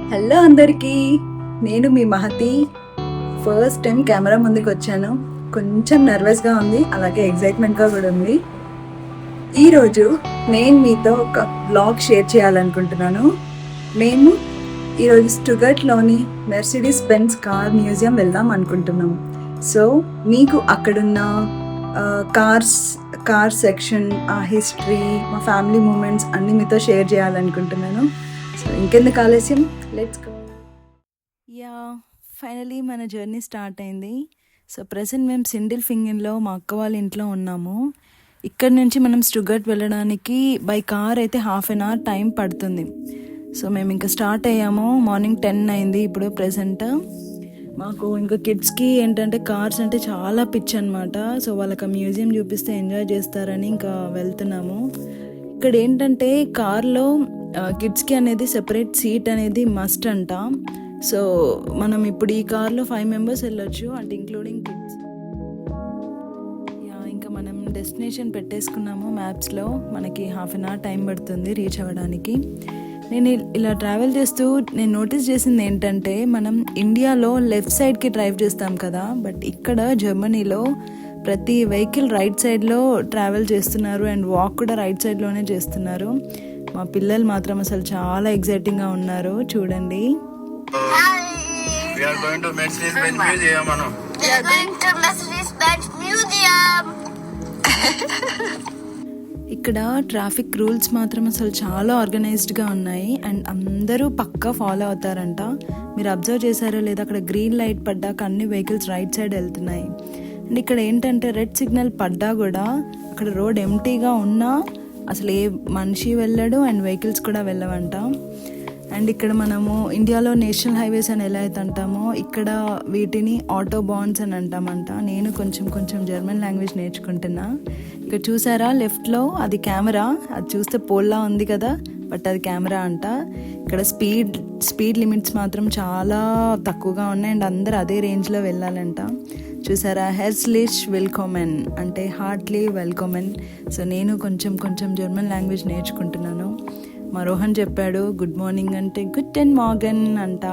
Hello అందరికీ, నేను మీ Mahathi. First time camera ముందుకు వచ్చాను. కొంచెం నర్వస్గా ఉంది, అలాగే ఎగ్జైట్మెంట్గా కూడా ఉంది. ఈరోజు నేను మీతో ఒక బ్లాగ్ షేర్ చేయాలనుకుంటున్నాను. మేము ఈరోజు స్టుగర్ట్లోని మెర్సిడీస్ బెంజ్ కార్ మ్యూజియం వెళ్దాం అనుకుంటున్నాం. సో మీకు అక్కడున్న కార్ సెక్షన్, ఆ హిస్టరీ, మా ఫ్యామిలీ మూమెంట్స్ అన్నీ మీతో షేర్ చేయాలనుకుంటున్నాను. సో ఇంకెందుకు ఆలస్యం, లెట్స్ గో. ఫైనలీ మన జర్నీ స్టార్ట్ అయింది. సో ప్రెసెంట్ మేము సిండిల్ఫింగన్లో మా అక్క వాళ్ళ ఇంట్లో ఉన్నాము. ఇక్కడ నుంచి మనం స్టుగర్ట్ వెళ్ళడానికి బై కార్ అయితే 1/2 hour టైం పడుతుంది. సో మేము ఇంకా స్టార్ట్ అయ్యాము. మార్నింగ్ 10 అయింది ఇప్పుడు ప్రెసెంట్. మాకు ఇంకా కిడ్స్కి ఏంటంటే కార్స్ అంటే చాలా పిచ్చి అనమాట. సో వాళ్ళకి ఆ మ్యూజియం చూపిస్తే ఎంజాయ్ చేస్తారని ఇంకా వెళ్తున్నాము. ఇక్కడ ఏంటంటే కార్లో కిడ్స్కి అనేది సెపరేట్ సీట్ అనేది మస్ట్ అంట. సో మనం ఇప్పుడు ఈ కార్లో 5 members వెళ్ళొచ్చు, అంటే ఇంక్లూడింగ్ కిడ్స్. ఇంకా మనం డెస్టినేషన్ పెట్టేసుకున్నాము మ్యాప్స్లో. మనకి 1/2 hour టైం పడుతుంది రీచ్ అవ్వడానికి. నేను ఇలా ట్రావెల్ చేస్తూ నేను నోటీస్ చేసింది ఏంటంటే, మనం ఇండియాలో లెఫ్ట్ సైడ్కి డ్రైవ్ చేస్తాం కదా, బట్ ఇక్కడ జర్మనీలో ప్రతి వెహికల్ రైట్ సైడ్లో ట్రావెల్ చేస్తున్నారు అండ్ వాక్ కూడా రైట్ సైడ్లోనే చేస్తున్నారు. మా పిల్లలు మాత్రం అసలు చాలా ఎగ్జైటింగ్గా ఉన్నారు, చూడండి. ఇక్కడ ట్రాఫిక్ రూల్స్ మాత్రం అసలు చాలా ఆర్గనైజ్డ్గా ఉన్నాయి అండ్ అందరూ పక్కా ఫాలో అవుతారంట. మీరు అబ్జర్వ్ చేశారో లేదా, అక్కడ గ్రీన్ లైట్ పడ్డాక అన్ని వెహికల్స్ రైట్ సైడ్ వెళ్తున్నాయి. అండ్ ఇక్కడ ఏంటంటే రెడ్ సిగ్నల్ పడ్డా కూడా అక్కడ రోడ్ ఎంటీగా ఉన్నా అసలు ఏ మనిషి వెళ్ళడు అండ్ వెహికల్స్ కూడా వెళ్ళవంట. అండ్ ఇక్కడ మనము ఇండియాలో నేషనల్ హైవేస్ అని ఎలా అయితే అంటామో, ఇక్కడ వీటిని ఆటో బాన్స్ అని అంటామంట. నేను కొంచెం జర్మన్ లాంగ్వేజ్ నేర్చుకుంటున్నా. ఇక్కడ చూసారా లెఫ్ట్లో అది కెమెరా, అది చూస్తే పోల్లా ఉంది కదా, బట్ అది కెమెరా అంట. ఇక్కడ స్పీడ్ లిమిట్స్ మాత్రం చాలా తక్కువగా ఉన్నాయి అండ్ అందరు అదే రేంజ్లో వెళ్ళాలంట. చూసారా, హెర్జ్లిష్ వెల్కమెన్ అంటే హార్ట్లీ వెల్కమెన్. సో నేను కొంచెం జర్మన్ లాంగ్వేజ్ నేర్చుకుంటున్నాను. మా రోహన్ చెప్పాడు గుడ్ మార్నింగ్ అంటే గుటెన్ మార్గన్ అంట.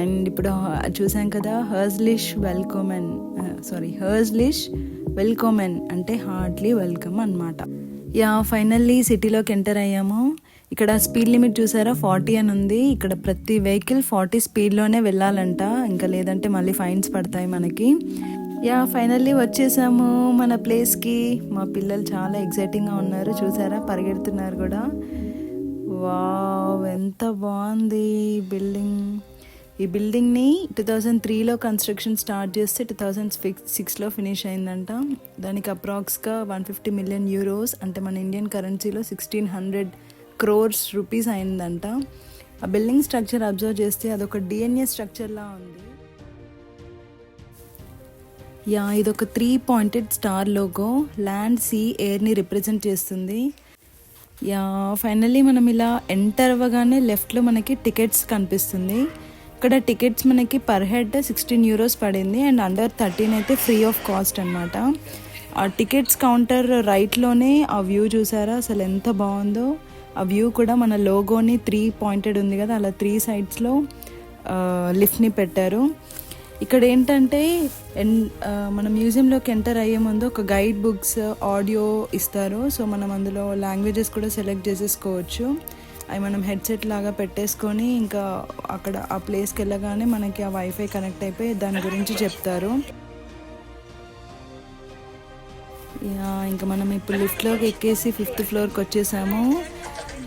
అండ్ ఇప్పుడు చూసాం కదా, హెర్జ్లిష్ వెల్కమెన్ అంటే హార్ట్లీ వెల్కమ్ అనమాట. ఫైనల్లీ సిటీలోకి ఎంటర్ అయ్యాము. ఇక్కడ స్పీడ్ లిమిట్ చూసారా, 40 అని ఉంది. ఇక్కడ ప్రతి వెహికల్ 40 స్పీడ్లోనే వెళ్ళాలంట, ఇంకా లేదంటే మళ్ళీ ఫైన్స్ పడతాయి మనకి. ఫైనల్లీ వచ్చేసాము మన ప్లేస్కి. మా పిల్లలు చాలా ఎగ్జైటింగ్గా ఉన్నారు, చూసారా పరిగెడుతున్నారు కూడా. వావ్, ఎంత బాగుంది బిల్డింగ్. ఈ బిల్డింగ్ని 2003లో కన్స్ట్రక్షన్ స్టార్ట్ చేస్తే 2006లో ఫినిష్ అయిందంట. దానికి అప్రాక్స్గా 150 million euros, అంటే మన ఇండియన్ కరెన్సీలో 1600 crores రూపీస్ అయిందంట. ఆ బిల్డింగ్ స్ట్రక్చర్ అబ్జర్వ్ చేస్తే అదొక DNA స్ట్రక్చర్లా ఉంది. ఇదొక 3-pointed star logo, land, sea, ఎయిర్ని రిప్రజెంట్ చేస్తుంది. ఫైనల్లీ మనం ఇలా ఎంటర్ అవ్వగానే లెఫ్ట్లో మనకి టికెట్స్ కనిపిస్తుంది. ఇక్కడ టికెట్స్ మనకి పర్ హెడ్ 16 euros పడింది అండ్ అండర్ 13 అయితే ఫ్రీ ఆఫ్ కాస్ట్ అనమాట. ఆ టికెట్స్ కౌంటర్ రైట్లోనే ఆ వ్యూ చూసారా, అసలు ఎంత బాగుందో. ఆ వ్యూ కూడా మన లోగోని 3-pointed ఉంది కదా, అలా 3 sides లిఫ్ట్ని పెట్టారు. ఇక్కడ ఏంటంటే మన మ్యూజియంలోకి ఎంటర్ అయ్యే ముందు ఒక గైడ్ బుక్స్, ఆడియో ఇస్తారు. సో మనం అందులో లాంగ్వేజెస్ కూడా సెలెక్ట్ చేసేసుకోవచ్చు. అవి మనం హెడ్సెట్ లాగా పెట్టేసుకొని ఇంకా అక్కడ ఆ ప్లేస్కి వెళ్ళగానే మనకి ఆ వైఫై కనెక్ట్ అయిపోయి దాని గురించి చెప్తారు. ఇంకా మనం ఇప్పుడు లిఫ్ట్లోకి ఎక్కేసి 5th floorకి వచ్చేసాము.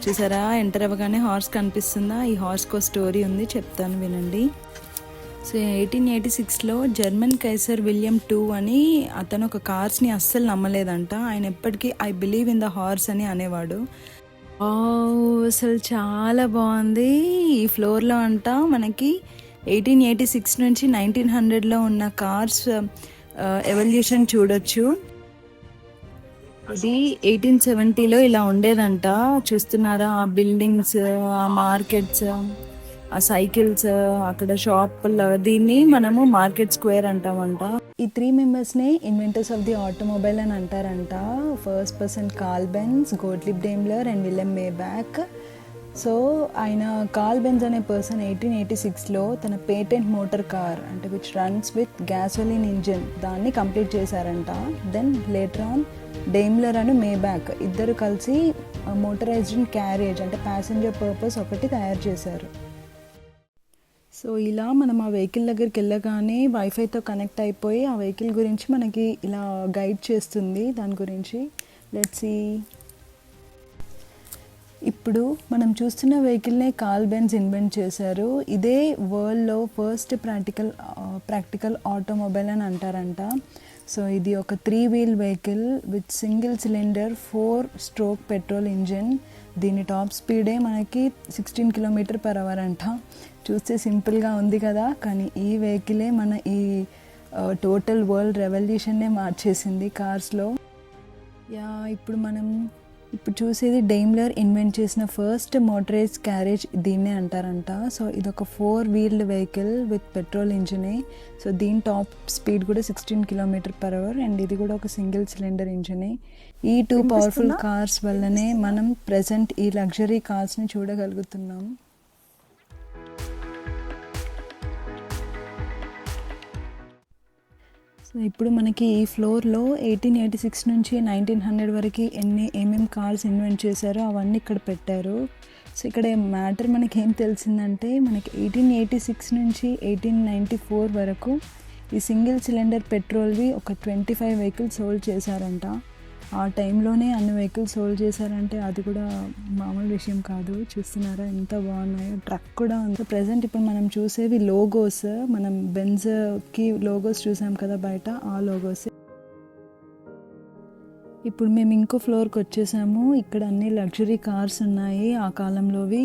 చూసారా, ఎంటర్ అవ్వగానే హార్స్ కనిపిస్తుందా? ఈ హార్స్కి ఒక స్టోరీ ఉంది, చెప్తాను వినండి. సో 1886లో జర్మన్ కైసర్ విలియం II అని అతను ఒక కార్స్ని అస్సలు నమ్మలేదంట. ఆయన ఎప్పటికీ I believe in the horse అని అనేవాడు. అసలు చాలా బాగుంది. ఈ ఫ్లోర్లో అంట మనకి 1886 నుంచి 1900లో ఉన్న కార్స్ ఎవల్యూషన్ చూడొచ్చు. ఇది 1870లో ఇలా ఉండేదంట. చూస్తున్నారా, ఆ బిల్డింగ్స్, ఆ మార్కెట్స్, ఆ సైకిల్స్, అక్కడ షాపుల్లో, దీన్ని మనము మార్కెట్ స్క్వేర్ అంటామంట. ఈ 3 members inventors of the automobile అని అంటారంట. First person Karl Benz, Gottlieb Daimler and William Maybach. So ఆయన కార్ల్ బెంజ్ అనే పర్సన్ 1886లో తన పేటెంట్ మోటార్ కార్ అంటే which runs with gasoline engine దాన్ని కంప్లీట్ చేశారంట. దెన్ లేటర్ ఆన్ డెయిమ్లర్ అని మేబ్యాక్ ఇద్దరు కలిసి మోటరైజ్డ్ క్యారేజ్ అంటే ప్యాసింజర్ పర్పస్ ఒకటి తయారు చేశారు. సో ఇలా మనం ఆ వెహికల్ దగ్గరికి వెళ్ళగానే వైఫైతో కనెక్ట్ అయిపోయి ఆ వెహికల్ గురించి మనకి ఇలా గైడ్ చేస్తుంది దాని గురించి. Let's see. ఇప్పుడు మనం చూస్తున్న వెహికల్నే కార్ల్ బెంజ్ ఇన్వెంట్ చేశారు. ఇదే వరల్డ్లో ఫస్ట్ ప్రాక్టికల్ ఆటోమొబైల్ అని అంటారంట. సో ఇది ఒక 3 wheel vehicle with single cylinder 4 stroke petrol engine. దీని టాప్ స్పీడే మనకి 16 km/h అంట. చూస్తే సింపుల్గా ఉంది కదా, కానీ ఈ వెహికలే మన ఈ టోటల్ వరల్డ్ రెవల్యూషన్నే మార్చేసింది కార్స్లో. ఇప్పుడు చూసేది డెయిమ్లర్ ఇన్వెంట్ చేసిన ఫస్ట్ మోటరైజ్ క్యారేజ్ దీన్నే అంటారంట. సో ఇదొక 4 వీల్డ్ వెహికల్ విత్ పెట్రోల్ ఇంజినే. సో దీని టాప్ స్పీడ్ కూడా 16 km/h అండ్ ఇది కూడా ఒక సింగిల్ సిలిండర్ ఇంజినే. ఈ 2 పవర్ఫుల్ కార్స్ వల్లనే మనం ప్రెజెంట్ ఈ లగ్జరీ కార్స్ని చూడగలుగుతున్నాం. సో ఇప్పుడు మనకి ఈ ఫ్లోర్లో 1886 నుంచి 1900 వరకు ఏమేమి కార్స్ ఇన్వెంట్ చేశారో అవన్నీ ఇక్కడ పెట్టారు. సో ఇక్కడ మ్యాటర్ మనకి ఏం తెలిసిందంటే మనకి 1886 నుంచి 1894 వరకు ఈ సింగిల్ సిలిండర్ పెట్రోల్వి ఒక 25 వెహికల్స్ సోల్డ్ చేశారంట. ఆ టైంలోనే అన్ని వెహికల్స్ సోల్డ్ చేశారంటే అది కూడా మామూలు విషయం కాదు. చూస్తున్నారా ఎంత బాగున్నాయో. ట్రక్ కూడా ఉంది. ప్రెజెంట్ ఇప్పుడు మనం చూసేవి లోగోస్, మనం బెంజ్కి లోగోస్ చూసాం కదా బయట, ఆ లోగోస్. ఇప్పుడు మేము ఇంకో ఫ్లోర్కి వచ్చేసాము. ఇక్కడ అన్ని లగ్జరీ కార్స్ ఉన్నాయి ఆ కాలంలోవి.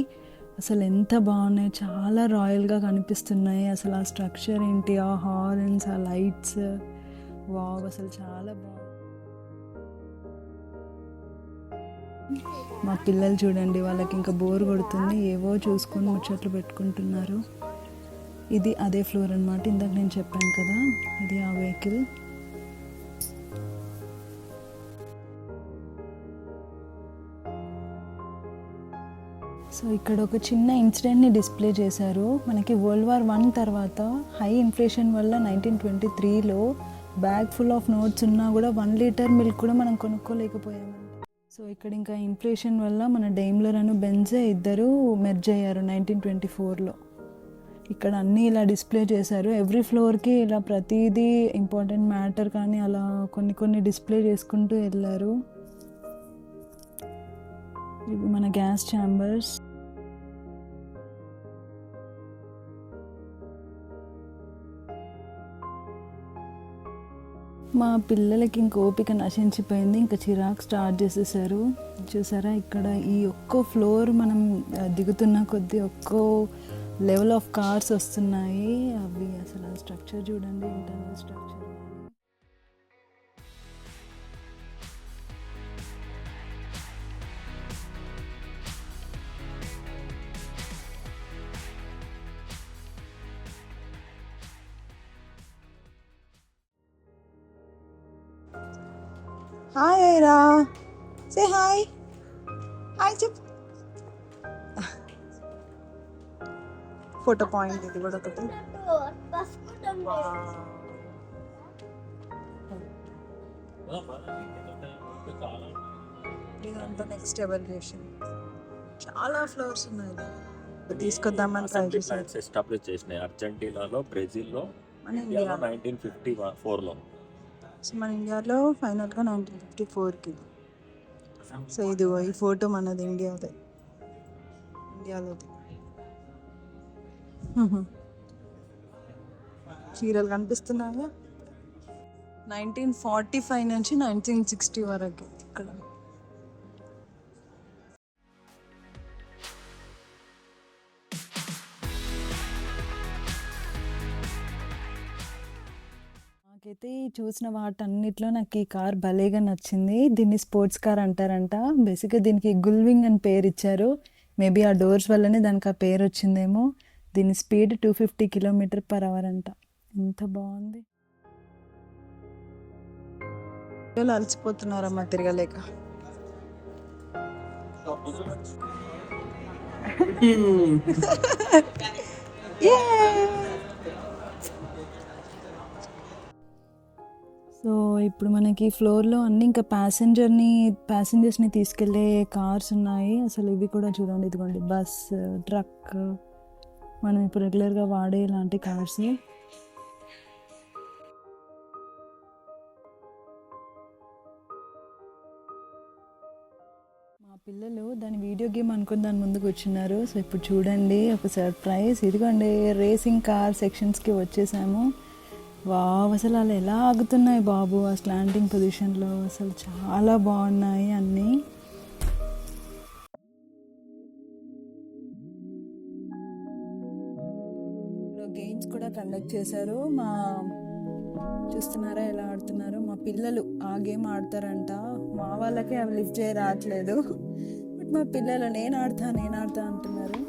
అసలు ఎంత బాగున్నాయి, చాలా రాయల్గా కనిపిస్తున్నాయి. అసలు ఆ స్ట్రక్చర్ ఏంటి, ఆ హార్న్స్, ఆ లైట్స్, వావ్ అసలు చాలా బాగుంది. మా పిల్లలు చూడండి, వాళ్ళకి ఇంకా బోర్ కొడుతుంది, ఏవో చూసుకొని ముచ్చట్లు పెట్టుకుంటున్నారు. ఇది అదే ఫ్లోర్ అనమాట, ఇందాక నేను చెప్పాను కదా, ఇది ఆ వెహికల్. సో ఇక్కడ ఒక చిన్న ఇన్సిడెంట్ని డిస్ప్లే చేశారు. మనకి వరల్డ్ వార్ 1 తర్వాత హై ఇన్ఫ్లేషన్ వల్ల 1923లో బ్యాగ్ ఫుల్ ఆఫ్ నోట్స్ ఉన్నా కూడా 1 లీటర్ మిల్క్ కూడా మనం కొనుక్కోలేకపోయాము. సో ఇక్కడ ఇంకా ఇన్ఫ్లేషన్ వల్ల మన డెయిమ్లర్ అను బెంజ్ ఇద్దరు మెర్జ్ అయ్యారు 1924లో. ఇక్కడ అన్నీ ఇలా డిస్ప్లే చేశారు. ఎవ్రీ ఫ్లోర్కి ఇలా ప్రతిదీ ఇంపార్టెంట్ మ్యాటర్ కానీ అలా కొన్ని డిస్ప్లే చేసుకుంటూ వెళ్ళారు. ఇవి మన గ్యాస్ ఛాంబర్స్. మా పిల్లలకి ఇంక ఓపిక నశించిపోయింది, ఇంకా చిరాకు స్టార్ట్ చేసేసారు. చూసారా ఇక్కడ ఈ ఒక్కో ఫ్లోర్ మనం దిగుతున్న కొద్దీ ఒక్కో లెవెల్ ఆఫ్ కార్స్ వస్తున్నాయి. అవి అసలు స్ట్రక్చర్ చూడండి, internal structure. Hi Aira, say hi. Hi చెప్పు. ఫోటో పాయింట్ ఇది కూడా ఒకటి. ఇదంతా నెక్స్ట్ ఎవల్యూషన్. చాలా ఫ్లోర్స్ ఉన్నాయి, తీసుకొద్దామని ట్రై చేశారు. ఎస్టాబ్లిష్ చేసినాయి అర్జెంటీనాలో, బ్రెజిల్లో, మన ఇండియాలో 1954లో. సో మన ఇండియాలో ఫైనల్గా 1954కి. సో ఇది ఈ ఫోటో మనది ఇండియాలోది. చీరలు కనిపిస్తున్నాయా. 1945 నుంచి 1960 వరకు ఇక్కడ. నాకైతే చూసిన వాటన్నిటిలో నాకు ఈ కార్ భలేగా నచ్చింది. దీన్ని స్పోర్ట్స్ కార్ అంటారంట. బేసిక్గా దీనికి గుల్వింగ్ అని పేరు ఇచ్చారు. మేబీ ఆ డోర్స్ వల్లనే దానికి ఆ పేరు వచ్చిందేమో. దీని స్పీడ్ 250 km/h అంట. ఎంత బాగుంది. అలసిపోతున్నారమ్మా తిరగలేక. సో ఇప్పుడు మనకి ఫ్లోర్లో అన్ని ఇంకా ప్యాసింజర్స్ని తీసుకెళ్లే కార్స్ ఉన్నాయి. అసలు ఇవి కూడా చూడండి, ఇదిగోండి బస్, ట్రక్, మనం ఇప్పుడు రెగ్యులర్గా వాడే ఇలాంటి కార్స్. మా పిల్లలు దాని వీడియో గేమ్ అనుకుని దాని ముందు కూర్చున్నారు. సో ఇప్పుడు చూడండి ఒక సర్ప్రైజ్, ఇదిగోండి రేసింగ్ కార్ సెక్షన్స్కి వచ్చేసాము. వావ్, అసలు అలా ఎలా ఆగుతున్నాయి బాబు ఆ స్లాంటింగ్ పొజిషన్లో, అసలు చాలా బాగున్నాయి అన్నీ. గేమ్స్ కూడా కండక్ట్ చేశారు. చూస్తున్నారా ఎలా ఆడుతున్నారు మా పిల్లలు. ఆ గేమ్ ఆడతారంట. మా వాళ్ళకి అవి లిఫ్ట్ చేయ రావట్లేదు, బట్ మా పిల్లలు నేను ఆడతా అంటున్నారు.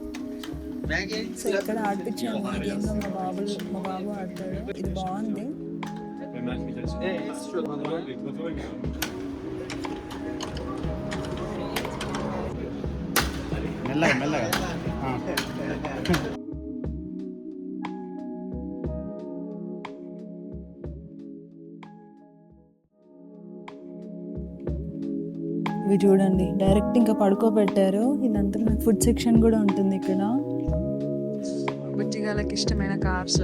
సో ఇక్కడ ఆడిపించాను ఈ గేమ్లో మా బాబు ఆడతాడు. ఇది బాగుంది. ఇవి చూడండి డైరెక్ట్ ఇంకా పడుకోబెట్టారు. ఇదంతా నాకు ఫుడ్ సెక్షన్ కూడా ఉంటుంది ఇక్కడ. బుజ్జిగాళ్ళకి ఇష్టమైన కార్స్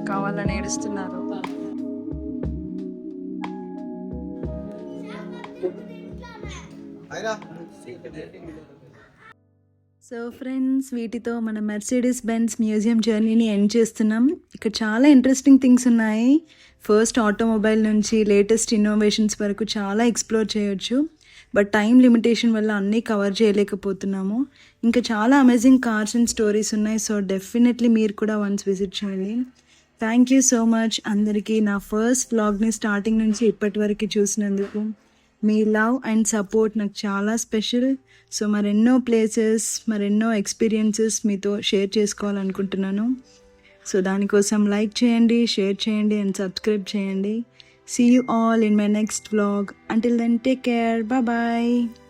కావాలని ఏడుస్తున్నారు. సో ఫ్రెండ్స్, వీటితో మన మెర్సిడీస్ బెంజ్ మ్యూజియం జర్నీని ఎండ్ చేస్తున్నాం. ఇక్కడ చాలా ఇంట్రెస్టింగ్ థింగ్స్ ఉన్నాయి. ఫస్ట్ ఆటోమొబైల్ నుంచి లేటెస్ట్ ఇన్నోవేషన్స్ వరకు చాలా ఎక్స్ప్లోర్ చేయొచ్చు. బట్ టైం లిమిటేషన్ వల్ల అన్నీ కవర్ చేయలేకపోతున్నాము. ఇంకా చాలా అమేజింగ్ కార్స్ అండ్ స్టోరీస్ ఉన్నాయి. సో డెఫినెట్లీ మీరు కూడా వన్స్ విజిట్ చేయండి. థ్యాంక్ యూ సో మచ్ అందరికీ నా ఫస్ట్ వ్లాగ్ని స్టార్టింగ్ నుంచి ఇప్పటి వరకు చూసినందుకు. మీ లవ్ అండ్ సపోర్ట్ నాకు చాలా స్పెషల్. సో మరెన్నో ప్లేసెస్, మరెన్నో ఎక్స్పీరియన్సెస్ మీతో షేర్ చేసుకోవాలనుకుంటున్నాను. సో దానికోసం లైక్ చేయండి, షేర్ చేయండి అండ్ సబ్స్క్రైబ్ చేయండి. See you all in my next vlog. Until then, take care. Bye bye.